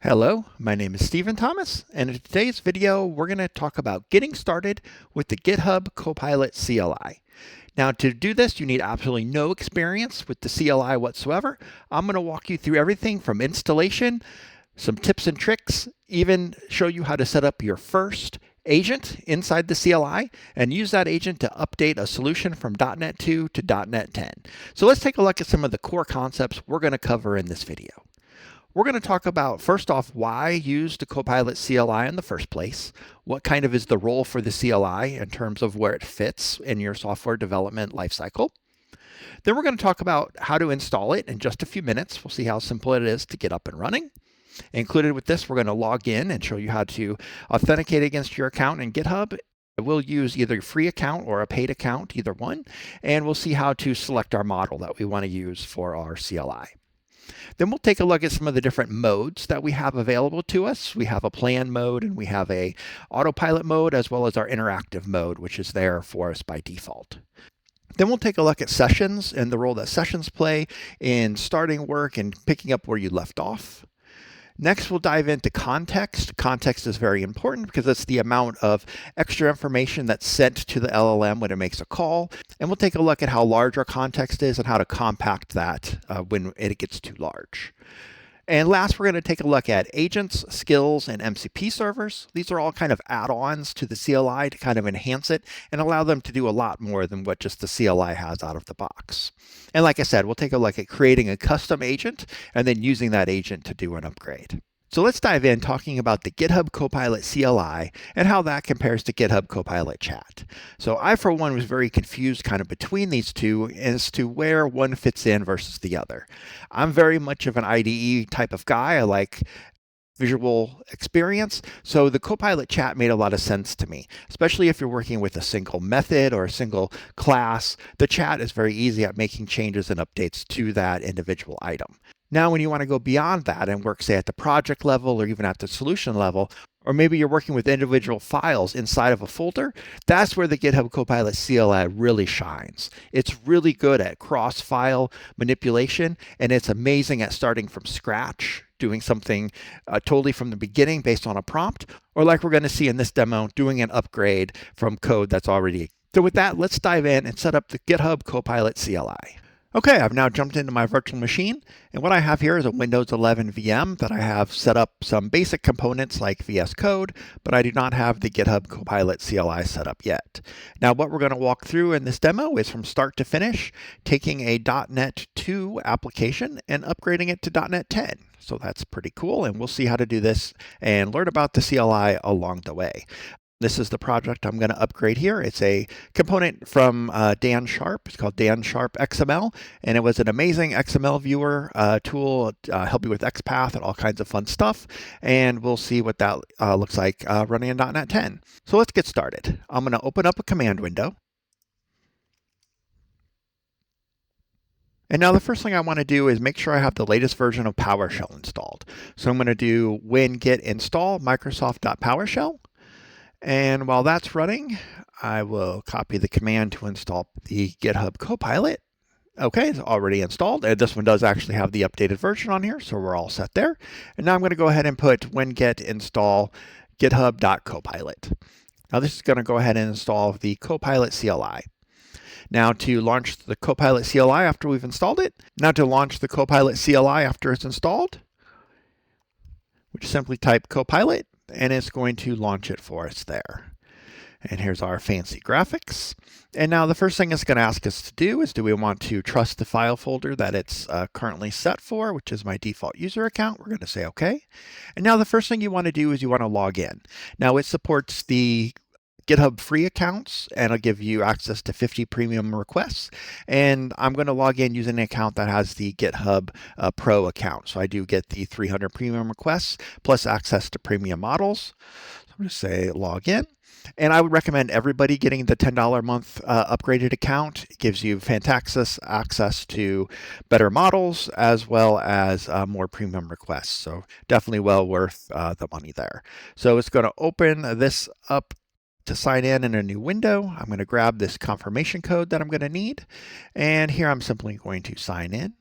Hello, my name is Stephen Thomas, and in today's video, we're going to talk about getting started with the GitHub Copilot CLI. Now, to do this, you need absolutely no experience with the CLI whatsoever. I'm going to walk you through everything from installation, some tips and tricks, even show you how to set up your first agent inside the CLI and use that agent to update a solution from .NET 2 to .NET 10. So let's take a look at some of the core concepts we're going to cover in this video. We're going to talk about, first off, why use the Copilot CLI in the first place. What kind of is the role for the CLI in terms of where it fits in your software development lifecycle. Then we're going to talk about how to install it in just a few minutes. We'll see how simple it is to get up and running. Included with this, we're going to log in and show you how to authenticate against your account in GitHub. We'll use either a free account or a paid account, either one, and we'll see how to select our model that we want to use for our CLI. Then we'll take a look at some of the different modes that we have available to us. We have a plan mode and we have a autopilot mode, as well as our interactive mode, which is there for us by default. Then we'll take a look at sessions and the role that sessions play in starting work and picking up where you left off. Next, we'll dive into context. Context is very important because it's the amount of extra information that's sent to the LLM when it makes a call. And we'll take a look at how large our context is and how to compact that when it gets too large. And last, we're going to take a look at agents, skills, and MCP servers. These are all kind of add-ons to the CLI to kind of enhance it and allow them to do a lot more than what just the CLI has out of the box. And like I said, we'll take a look at creating a custom agent and then using that agent to do an upgrade. So let's dive in talking about the GitHub Copilot CLI and how that compares to GitHub Copilot Chat. So I, for one, was very confused kind of between these two as to where one fits in versus the other. I'm very much of an IDE type of guy. I like visual experience. So the Copilot Chat made a lot of sense to me, especially if you're working with a single method or a single class. The chat is very easy at making changes and updates to that individual item. Now, when you want to go beyond that and work, say, at the project level or even at the solution level, or maybe you're working with individual files inside of a folder, that's where the GitHub Copilot CLI really shines. It's really good at cross-file manipulation, and it's amazing at starting from scratch, doing something totally from the beginning based on a prompt, or like we're going to see in this demo, doing an upgrade from code that's already. So with that, let's dive in and set up the GitHub Copilot CLI. Okay, I've now jumped into my virtual machine, and what I have here is a Windows 11 VM that I have set up some basic components like VS Code, but I do not have the GitHub Copilot CLI set up yet. Now, what we're going to walk through in this demo is from start to finish, taking a .NET 2 application and upgrading it to .NET 10. So that's pretty cool, and we'll see how to do this and learn about the CLI along the way. This is the project I'm going to upgrade here. It's a component from Dan Sharp. It's called Dan Sharp XML, and it was an amazing XML viewer tool, help you with XPath and all kinds of fun stuff. And we'll see what that looks like running in .NET 10. So let's get started. I'm going to open up a command window. And now the first thing I want to do is make sure I have the latest version of PowerShell installed. So I'm going to do win-git install Microsoft.PowerShell. And while that's running, I will copy the command to install the GitHub Copilot. Okay, it's already installed. This one does actually have the updated version on here, so we're all set there. And now I'm going to go ahead and put win-git install github.copilot. Now this is going to go ahead and install the Copilot CLI. Now to launch the Copilot CLI after we've installed it. Now to launch the Copilot CLI after it's installed, we just simply type Copilot, and it's going to launch it for us there. And here's our fancy graphics. And now the first thing it's going to ask us to do is, do we want to trust the file folder that it's currently set for, which is my default user account? We're going to say OK. And now the first thing you want to do is you want to log in. Now it supports the GitHub free accounts, and it'll give you access to 50 premium requests. And I'm going to log in using an account that has the GitHub Pro account. So I do get the 300 premium requests plus access to premium models. So I'm going to say log in. And I would recommend everybody getting the $10 a month upgraded account. It gives you fantastic access to better models as well as more premium requests. So definitely well worth the money there. So it's going to open this up to sign in a new window. I'm going to grab this confirmation code that I'm going to need. And here I'm simply going to sign in.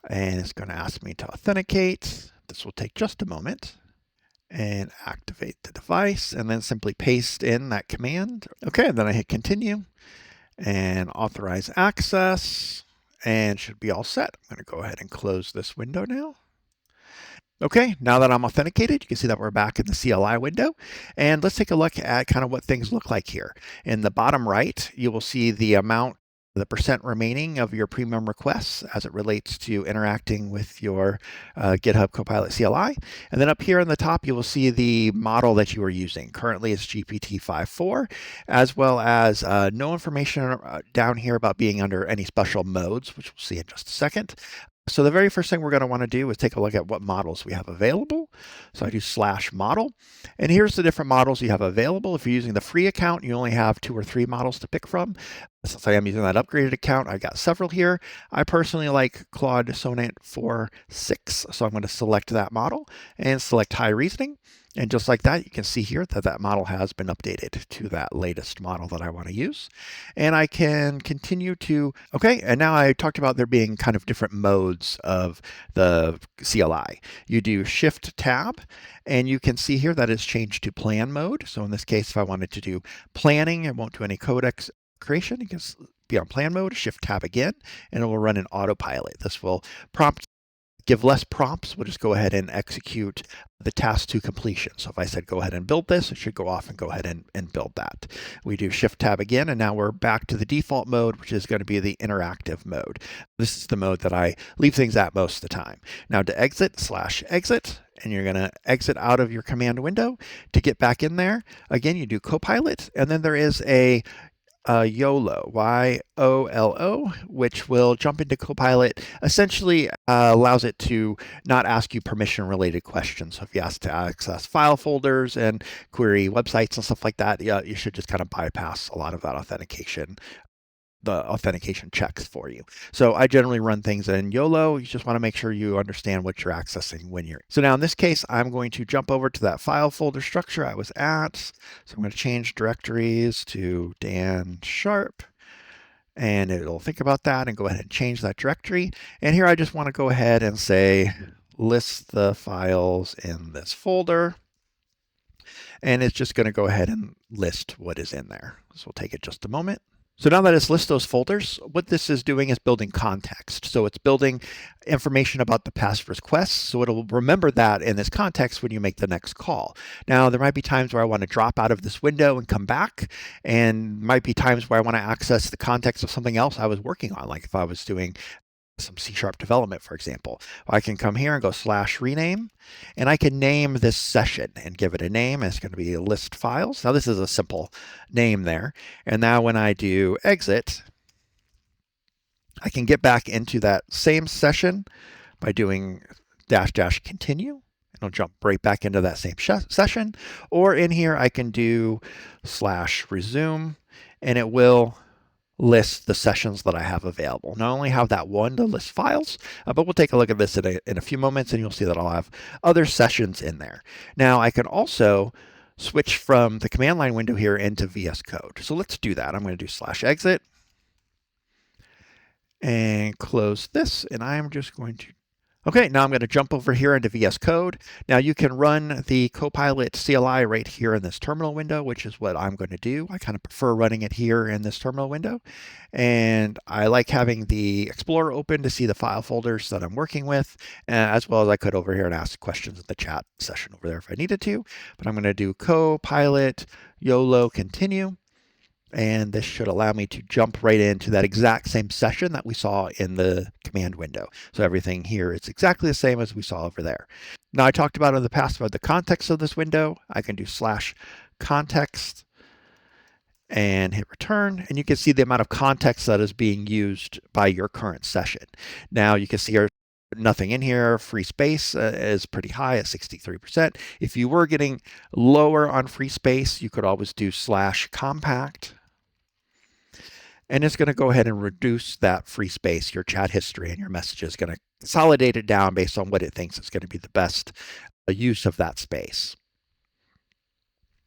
And it's going to ask me to authenticate. This will take just a moment. And activate the device, and then simply paste in that command. Okay, then I hit continue and authorize access, and should be all set. I'm going to go ahead and close this window now. Okay, now that I'm authenticated, you can see that we're back in the CLI window. And let's take a look at kind of what things look like here. In the bottom right, you will see the amount, the percent remaining of your premium requests as it relates to interacting with your GitHub Copilot CLI. And then up here on the top, you will see the model that you are using. Currently, it's GPT-5.4, as well as no information down here about being under any special modes, which we'll see in just a second. So the very first thing we're going to want to do is take a look at what models we have available. So I do /model, and here's the different models you have available. If you're using the free account, you only have 2 or 3 models to pick from. Since I am using that upgraded account, I've got several here. I personally like Claude Sonnet 4.6, so I'm going to select that model and select high reasoning. And just like that, you can see here that that model has been updated to that latest model that I want to use. And I can continue to, okay, and now I talked about there being kind of different modes of the CLI. You do Shift Tab, and you can see here that it's changed to plan mode. So in this case, if I wanted to do planning, it won't do any codex creation. You can be on plan mode, Shift Tab again, and it will run an autopilot. This will give less prompts. We'll just go ahead and execute the task to completion. So if I said go ahead and build this, it should go off and go ahead and build that. We do Shift Tab again, and now we're back to the default mode, which is going to be the interactive mode. This is the mode that I leave things at most of the time. Now to exit, /exit, and you're going to exit out of your command window. To get back in there, again, you do Copilot, and then there is a YOLO, YOLO, which will jump into Copilot, essentially allows it to not ask you permission-related questions. So if you ask to access file folders and query websites and stuff like that, yeah, you should just kind of bypass a lot of that authentication, the authentication checks for you. So I generally run things in YOLO. You just want to make sure you understand what you're accessing when you're. So now in this case, I'm going to jump over to that file folder structure I was at. So I'm going to change directories to Dan Sharp, and it'll think about that and go ahead and change that directory. And here I just want to go ahead and say, list the files in this folder. And it's just going to go ahead and list what is in there. So we'll take it just a moment. So now that it's listed those folders, what this is doing is building context. So it's building information about the past requests. So it'll remember that in this context when you make the next call. Now, there might be times where I want to drop out of this window and come back, and might be times where I want to access the context of something else I was working on, like if I was doing some C# development, for example. I can come here and go /rename, and I can name this session and give it a name. And it's going to be list files. Now this is a simple name there. And now when I do exit, I can get back into that same session by doing -- continue. It'll jump right back into that same session. Or in here, I can do /resume, and it will list the sessions that I have available. Not only have that one to list files, but we'll take a look at this in a few moments, and you'll see that I'll have other sessions in there. Now I can also switch from the command line window here into VS Code. So let's do that. I'm going to do /exit and close this, and I'm just going to okay, now I'm going to jump over here into VS Code. Now you can run the Copilot CLI right here in this terminal window, which is what I'm going to do. I kind of prefer running it here in this terminal window. And I like having the Explorer open to see the file folders that I'm working with, as well as I could over here and ask questions in the chat session over there if I needed to. But I'm going to do Copilot YOLO continue. And this should allow me to jump right into that exact same session that we saw in the command window. So everything here is exactly the same as we saw over there. Now I talked about in the past about the context of this window. I can do /context and hit return, and you can see the amount of context that is being used by your current session. Now you can see here nothing in here. Free space is pretty high at 63%. If you were getting lower on free space, you could always do /compact. And it's going to go ahead and reduce that free space, your chat history, and your message is going to consolidate it down based on what it thinks is going to be the best use of that space.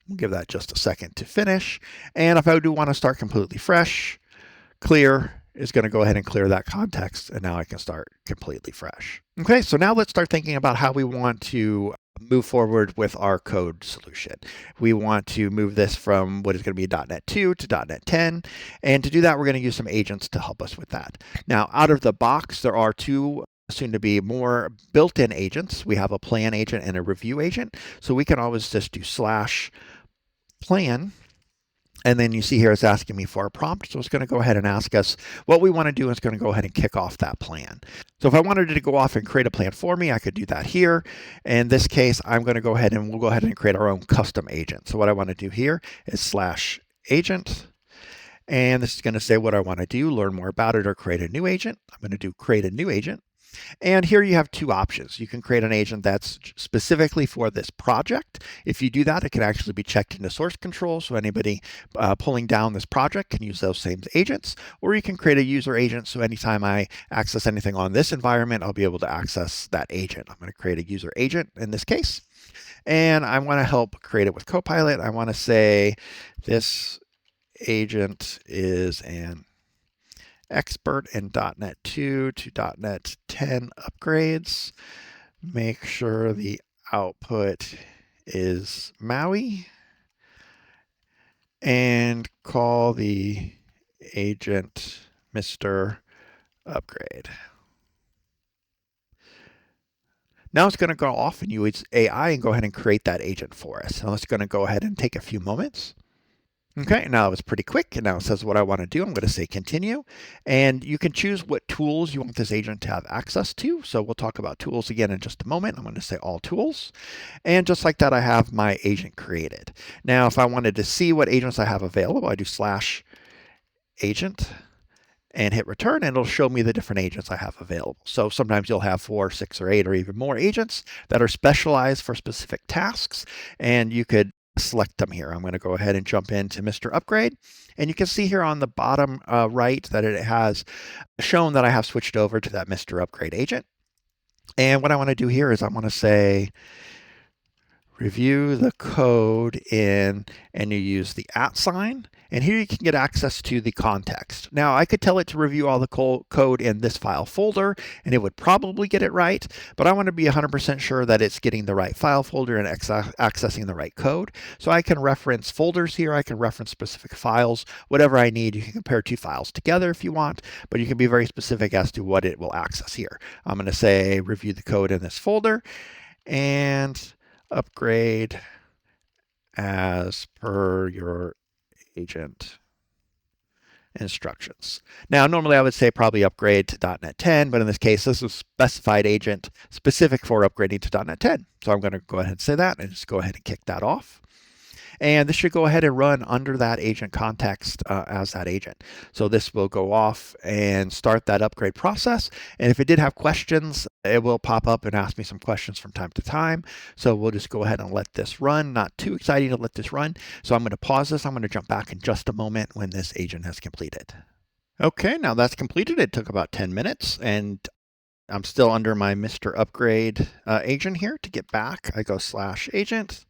We'll give that just a second to finish. And if I do want to start completely fresh, clear, is going to go ahead and clear that context, and now I can start completely fresh. Okay, so now let's start thinking about how we want to move forward with our code solution. We want to move this from what is going to be .NET 2 to .NET 10, and to do that, we're going to use some agents to help us with that. Now, out of the box, there are two soon to be more built-in agents. We have a plan agent and a review agent, so we can always just do /plan. And then you see here it's asking me for a prompt. So it's going to go ahead and ask us what we want to do. It's going to go ahead and kick off that plan. So if I wanted it to go off and create a plan for me, I could do that here. In this case, I'm going to go ahead and we'll go ahead and create our own custom agent. So what I want to do here is /agent. And this is going to say what I want to do, learn more about it, or create a new agent. I'm going to do create a new agent. And here you have two options. You can create an agent that's specifically for this project. If you do that, it can actually be checked into source control. So anybody pulling down this project can use those same agents. Or you can create a user agent. So anytime I access anything on this environment, I'll be able to access that agent. I'm going to create a user agent in this case. And I want to help create it with Copilot. I want to say this agent is an expert in .NET 2 to .NET 10 upgrades. Make sure the output is Maui, and call the agent Mr. Upgrade. Now it's going to go off and use AI and go ahead and create that agent for us. Now it's going to go ahead and take a few moments. Okay, now it was pretty quick, and now it says what I want to do. I'm going to say continue, and you can choose what tools you want this agent to have access to. So we'll talk about tools again in just a moment. I'm going to say all tools, and just like that, I have my agent created. Now, if I wanted to see what agents I have available, I do /agent and hit return, and it'll show me the different agents I have available. So sometimes you'll have 4, 6, or 8, or even more agents that are specialized for specific tasks, and you could select them here. I'm going to go ahead and jump into Mr. Upgrade, and you can see here on the bottom right that it has shown that I have switched over to that Mr. Upgrade agent. And what I want to do here is I want to say review the code in, and you use the @ sign, and here you can get access to the context. Now I could tell it to review all the code in this file folder, and it would probably get it right, but I want to be 100% sure that it's getting the right file folder and accessing the right code. So I can reference folders here, I can reference specific files, whatever I need. You can compare two files together if you want, but you can be very specific as to what it will access here. I'm going to say review the code in this folder, and upgrade as per your agent instructions. Now, normally I would say probably upgrade to .NET 10, but in this case, this is a specified agent specific for upgrading to .NET 10. So I'm going to go ahead and say that and just go ahead and kick that off. And this should go ahead and run under that agent context as that agent. So this will go off and start that upgrade process. And if it did have questions, it will pop up and ask me some questions from time to time. So we'll just go ahead and let this run. Not too exciting to let this run. So I'm going to pause this. I'm going to jump back in just a moment when this agent has completed. Okay, now that's completed. It took about 10 minutes, and I'm still under my Mr. Upgrade agent here. To get back, I go /agent.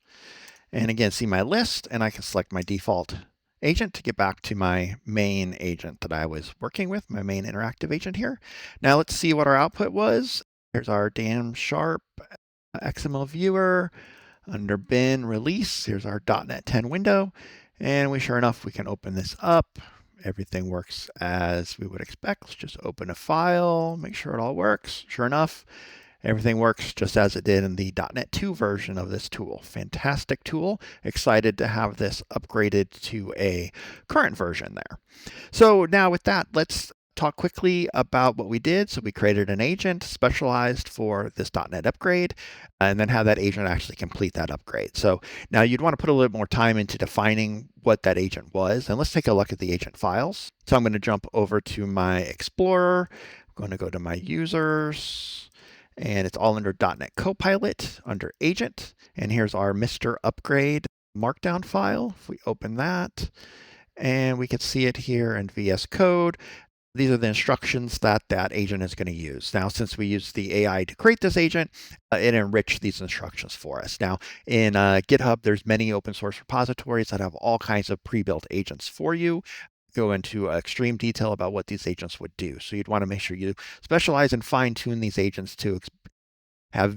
And again, see my list, and I can select my default agent to get back to my main agent that I was working with, my main interactive agent here. Now let's see what our output was. Here's our damn sharp XML viewer. Under bin release, here's our .NET 10 window. And sure enough, we can open this up. Everything works as we would expect. Let's just open a file, make sure it all works. Sure enough, everything works just as it did in the .NET 2 version of this tool. Fantastic tool. Excited to have this upgraded to a current version there. So now with that, let's talk quickly about what we did. So we created an agent specialized for this .NET upgrade, and then have that agent actually complete that upgrade. So now you'd want to put a little bit more time into defining what that agent was. And let's take a look at the agent files. So I'm going to jump over to my Explorer. I'm going to go to my users, and it's all under .NET Copilot, under Agent. And here's our Mr. Upgrade Markdown file. If we open that, and we can see it here in VS Code. These are the instructions that that agent is going to use. Now, since we used the AI to create this agent, it enriched these instructions for us. Now, in GitHub, there's many open source repositories that have all kinds of pre-built agents for you. go into extreme detail about what these agents would do. So you'd want to make sure you specialize and fine tune these agents to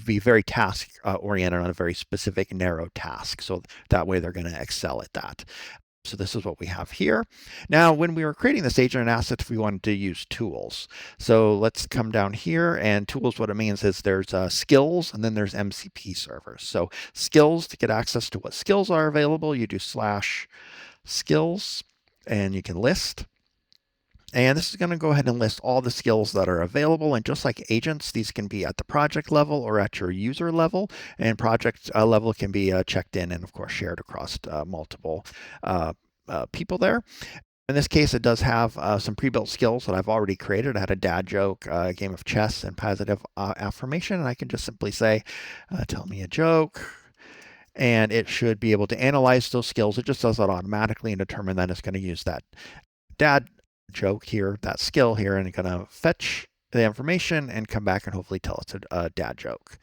be very task oriented on a very specific narrow task. So that way they're going to excel at that. So this is what we have here. Now, when we were creating this agent, it asked if we wanted to use tools. So let's come down here, and tools, what it means is there's skills and then there's MCP servers. So skills, to get access to what skills are available, you do /skills and you can list. And this is going to go ahead and list all the skills that are available. And just like agents, these can be at the project level or at your user level. And project level can be checked in and, of course, shared across multiple people there. In this case, it does have some pre-built skills that I've already created. I had a dad joke, a game of chess, and positive affirmation. And I can just simply say, tell me a joke. And it should be able to analyze those skills. It just does that automatically and determine that it's going to use that dad joke here, that skill here, and it's going to fetch the information and come back and hopefully tell us a dad joke.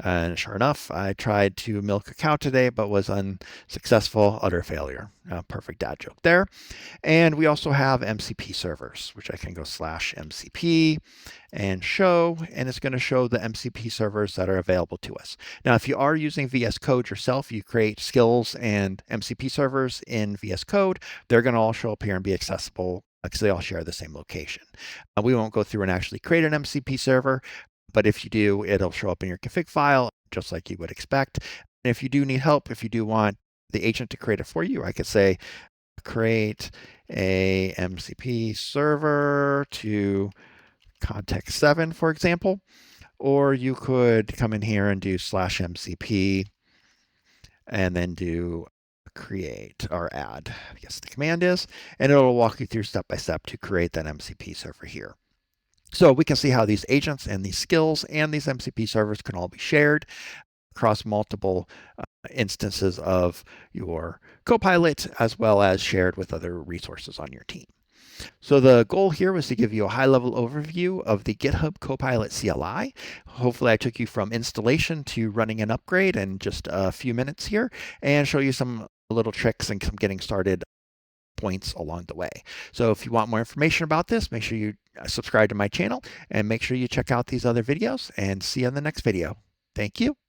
And sure enough, I tried to milk a cow today, but was unsuccessful, utter failure. Perfect dad joke there. And we also have MCP servers, which I can go /MCP and show, and it's going to show the MCP servers that are available to us. Now, if you are using VS Code yourself, you create skills and MCP servers in VS Code, they're going to all show up here and be accessible because they all share the same location. We won't go through and actually create an MCP server, but if you do, it'll show up in your config file, just like you would expect. And if you do need help, if you do want the agent to create it for you, I could say, create a MCP server to context 7, for example, or you could come in here and do /MCP and then do create or add, I guess the command is, and it'll walk you through step by step to create that MCP server here. So we can see how these agents and these skills and these MCP servers can all be shared across multiple instances of your Copilot, as well as shared with other resources on your team. So the goal here was to give you a high-level overview of the GitHub Copilot CLI. Hopefully I took you from installation to running an upgrade in just a few minutes here and show you some little tricks and some getting started points along the way. So if you want more information about this, make sure you subscribe to my channel and make sure you check out these other videos, and see you in the next video. Thank you.